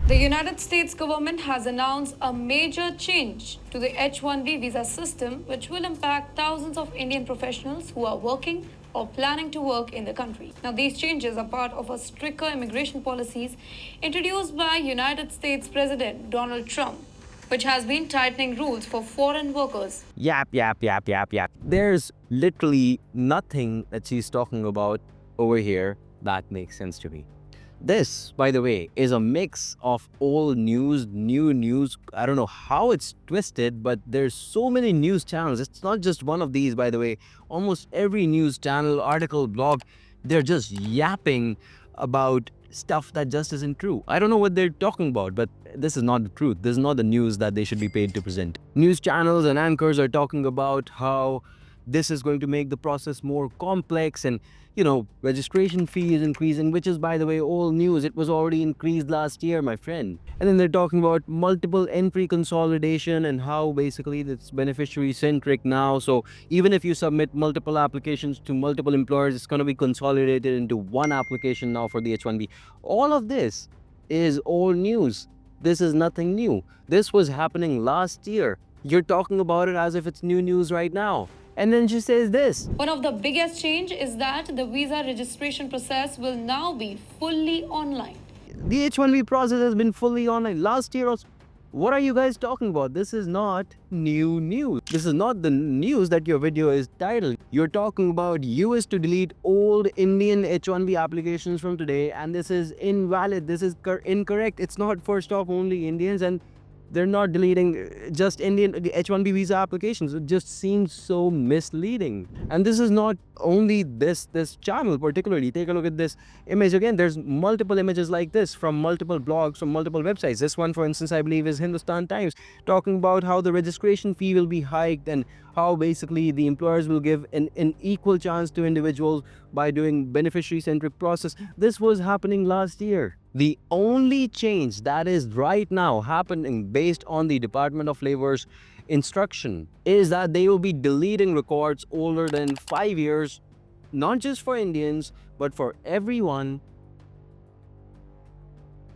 The United States government has announced a major change to the H-1B visa system, which will impact thousands of Indian professionals who are working or planning to work in the country. Now, these changes are part of a stricter immigration policies introduced by United States President Donald Trump, which has been tightening rules for foreign workers. Yap. There's literally nothing that she's talking about over here that makes sense to me. This, by the way, is a mix of old news, new news. I don't know how it's twisted, but there's so many news channels. It's not just one of these, by the way. Almost every news channel, article, blog, they're just yapping about stuff that just isn't true. I don't know what they're talking about, but this is not the truth. This is not the news that they should be paid to present. News channels and anchors are talking about how this is going to make the process more complex and registration fee is increasing, which is, by the way, old news. It was already increased last year, my friend. And then they're talking about multiple entry consolidation and how basically it's beneficiary centric now. So even if you submit multiple applications to multiple employers, it's going to be consolidated into one application now for the H-1B. All of this is old news. This is nothing new. This was happening last year. You're talking about it as if it's new news right now. And then she says this. One of the biggest change is that the visa registration process will now be fully online. The H-1B process has been fully online last year. What are you guys talking about? This is not new news. This is not the news that your video is titled. You're talking about US to delete old Indian H-1B applications from today, and this is invalid. This is incorrect. It's not for stop only Indians, and they're not deleting just Indian H-1B visa applications. It just seems so misleading. And this is not only this channel particularly. Take a look at this image again. There's multiple images like this from multiple blogs, from multiple websites. This one, for instance, I believe is Hindustan Times, talking about how the registration fee will be hiked and how basically the employers will give an equal chance to individuals by doing beneficiary-centric process. This was happening last year. The only change that is right now happening based on the Department of Labor's instruction is that they will be deleting records older than 5 years, not just for Indians, but for everyone.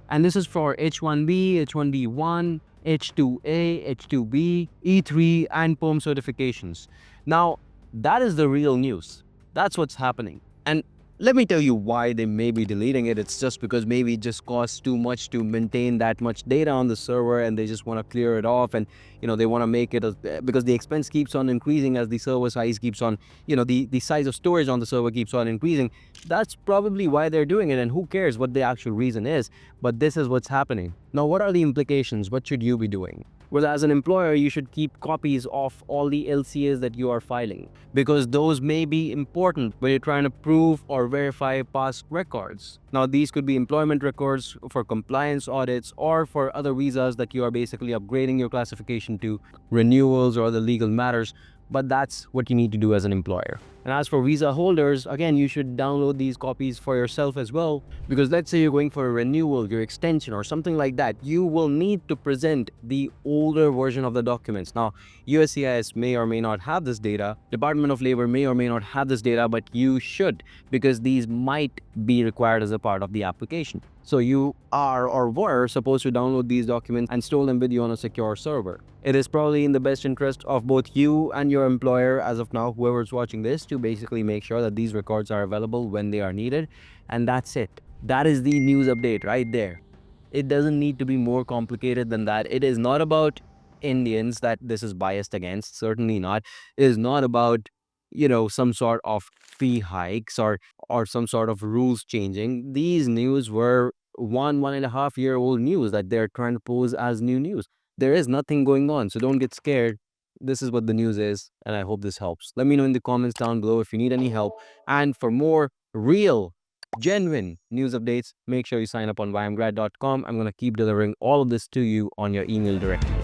And this is for H-1B, H-1B1, H-2A, H-2B, E-3, and POM certifications. Now, that is the real news. That's what's happening. And let me tell you why they may be deleting it. It's just because maybe it just costs too much to maintain that much data on the server, and they just want to clear it off, and they want to make it because the expense keeps on increasing as the server size keeps on, the size of storage on the server keeps on increasing. That's probably why they're doing it, and who cares what the actual reason is, but this is what's happening. Now, what are the implications? What should you be doing? Well, as an employer, you should keep copies of all the LCAs that you are filing, because those may be important when you're trying to prove or verify past records. Now, these could be employment records for compliance audits or for other visas that you are basically upgrading your classification to, renewals or other legal matters. But that's what you need to do as an employer. And as for visa holders, again, you should download these copies for yourself as well, because let's say you're going for a renewal, your extension or something like that, you will need to present the older version of the documents. Now, USCIS may or may not have this data, Department of Labor may or may not have this data, but you should, because these might be required as a part of the application. So you are or were supposed to download these documents and store them with you on a secure server. It is probably in the best interest of both you and your employer as of now, whoever's watching this, to basically make sure that these records are available when they are needed. And that's it. That is the news update right there. It doesn't need to be more complicated than that. It is not about Indians that this is biased against. Certainly not. It is not about some sort of fee hikes or some sort of rules changing. These news were 1.5 year old news that they're trying to pose as new news. There is nothing going on, so don't get scared. This is what the news is, and I hope this helps. Let me know in the comments down below if you need any help. And for more real, genuine news updates, make sure you sign up on YMGrad.com. I'm going to keep delivering all of this to you on your email directly.